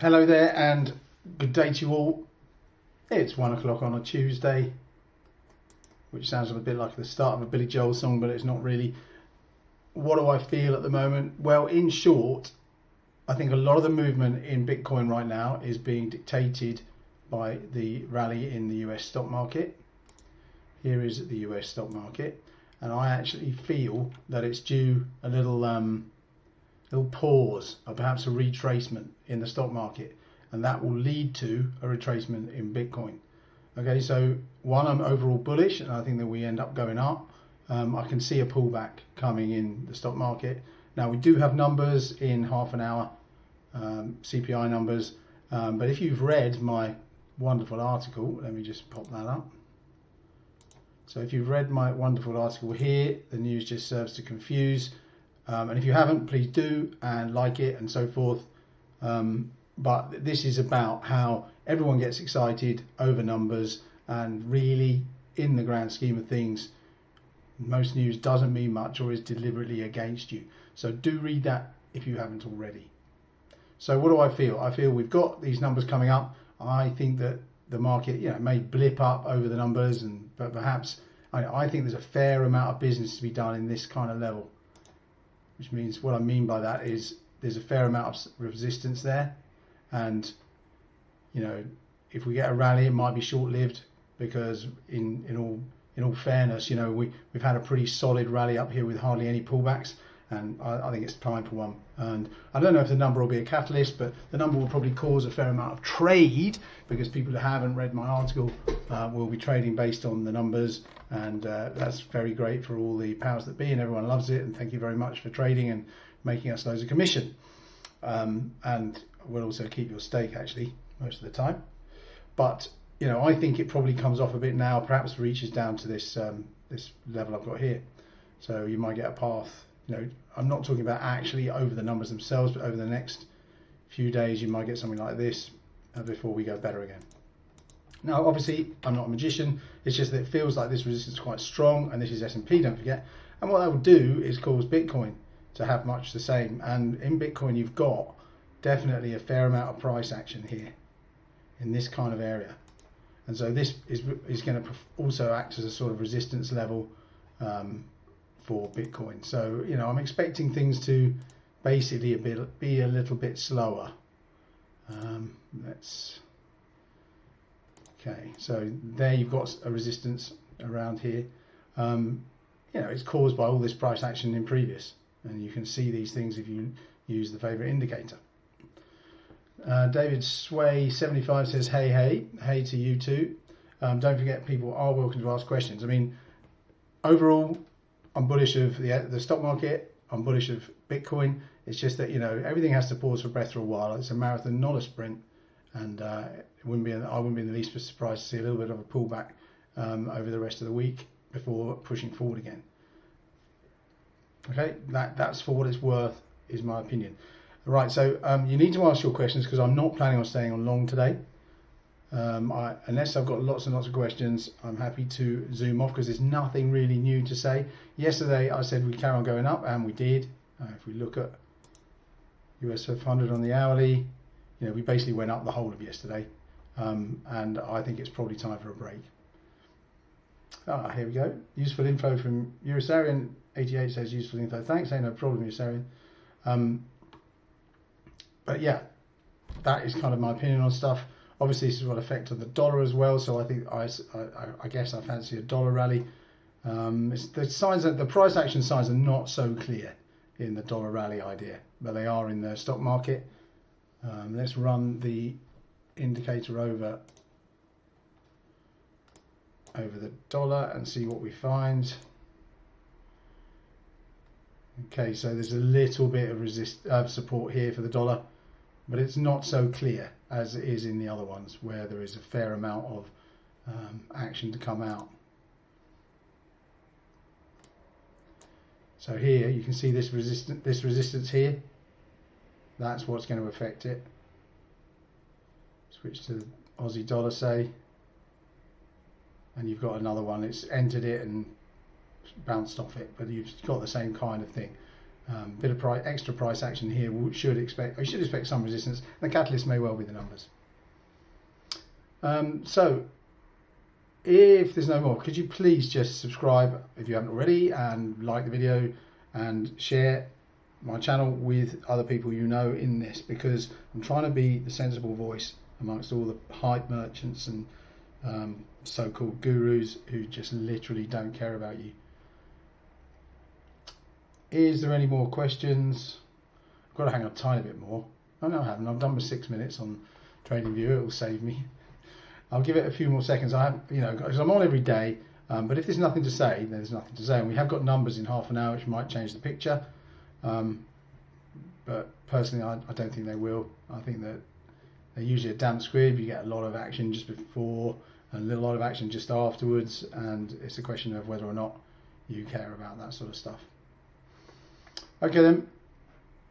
Hello there and good day to you all. It's 1 o'clock on a Tuesday, which sounds a bit like the start of a Billy Joel song, but it's not really. What do I feel at the moment? Well, in short, I think a lot of the movement in Bitcoin right now is being dictated by the rally in the US stock market. Here is the US stock market, and I actually feel that it's due a little pause or perhaps a retracement in the stock market, and that will lead to a retracement in Bitcoin. Okay, so I'm overall bullish, and I think that we end up going up. I can see a pullback coming in the stock market. Now we do have numbers in half an hour, CPI numbers, but if you've read my wonderful article, let me just pop that up. So if you've read my wonderful article here, the news just serves to confuse. And if you haven't, please do and like it and so forth. But this is about how everyone gets excited over numbers, and really, in the grand scheme of things, most news doesn't mean much or is deliberately against you. So do read that if you haven't already. So what do I feel? I feel we've got these numbers coming up. I think that the market, may blip up over the numbers, but perhaps I think there's a fair amount of business to be done in this kind of level. Which means, what I mean by that is there's a fair amount of resistance there, and if we get a rally, it might be short-lived, because in all fairness, we've had a pretty solid rally up here with hardly any pullbacks, and I think it's time for one. And I don't know if the number will be a catalyst, but the number will probably cause a fair amount of trade, because people who haven't read my article will be trading based on the numbers, and that's very great for all the powers that be, and everyone loves it, and thank you very much for trading and making us loads of commission. And we'll also keep your stake actually most of the time. But I think it probably comes off a bit now, perhaps reaches down to this this level I've got here. So you might get a path. I'm not talking about actually over the numbers themselves, but over the next few days you might get something like this before we go better again. Now obviously I'm not a magician, it's just that it feels like this resistance is quite strong, and this is S&P, don't forget, and what that will do is cause Bitcoin to have much the same. And in Bitcoin you've got definitely a fair amount of price action here in this kind of area, and so this is going to also act as a sort of resistance level for Bitcoin. So I'm expecting things to basically be a little bit slower. Okay, so there you've got a resistance around here. It's caused by all this price action in previous, and you can see these things if you use the favorite indicator. David Sway 75 says hey to you too. Don't forget, people are welcome to ask questions. I mean, overall I'm bullish of the stock market, I'm bullish of Bitcoin. It's just that everything has to pause for breath for a while. It's a marathon, not a sprint, and I wouldn't be in the least surprised to see a little bit of a pullback over the rest of the week before pushing forward again. Okay, that's for what it's worth, is my opinion. Right, so you need to ask your questions, because I'm not planning on staying on long today. Unless I've got lots and lots of questions, I'm happy to zoom off, because there's nothing really new to say. Yesterday I said we'd carry on going up, and we did. If we look at US 500 on the hourly, we basically went up the whole of yesterday, and I think it's probably time for a break. Here we go. Useful info from Eurosarian 88 says useful info. Thanks, ain't no problem, Eurosarian. But yeah, that is kind of my opinion on stuff. Obviously this is what affect on the dollar as well, so I think I guess I fancy a dollar rally. The price action signs are not so clear in the dollar rally idea, but they are in the stock market. Let's run the indicator over the dollar and see what we find. Okay, so there's a little bit of support here for the dollar, but it's not so clear as it is in the other ones, where there is a fair amount of action to come out. So here you can see this resistance here. That's what's going to affect it. Switch to Aussie dollar, say, and you've got another one. It's entered it and bounced off it, but you've got the same kind of thing. bit of extra price action here. You should expect some resistance. The catalyst may well be the numbers. So if there's no more, could you please just subscribe if you haven't already, and like the video and share my channel with other people you know in this, because I'm trying to be the sensible voice amongst all the hype merchants and so-called gurus who just literally don't care about you. Is there any more questions? I've got to hang on a tiny bit more. Oh no, I haven't. I've done my 6 minutes on TradingView. It will save me. I'll give it a few more seconds. I have, because I'm on every day. But if there's nothing to say, then there's nothing to say. And we have got numbers in half an hour, which might change the picture. But personally, I don't think they will. I think that they're usually a damp squib. You get a lot of action just before and a lot of action just afterwards. And it's a question of whether or not you care about that sort of stuff. Okay then,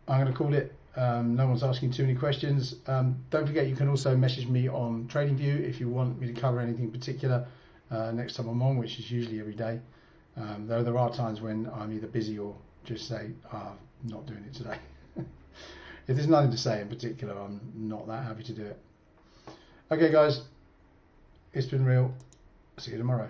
I'm going to call it. No one's asking too many questions. Don't forget, you can also message me on TradingView if you want me to cover anything particular next time I'm on, which is usually every day. Though there are times when I'm either busy or just say, I'm not doing it today. If there's nothing to say in particular, I'm not that happy to do it. Okay guys, it's been real. See you tomorrow.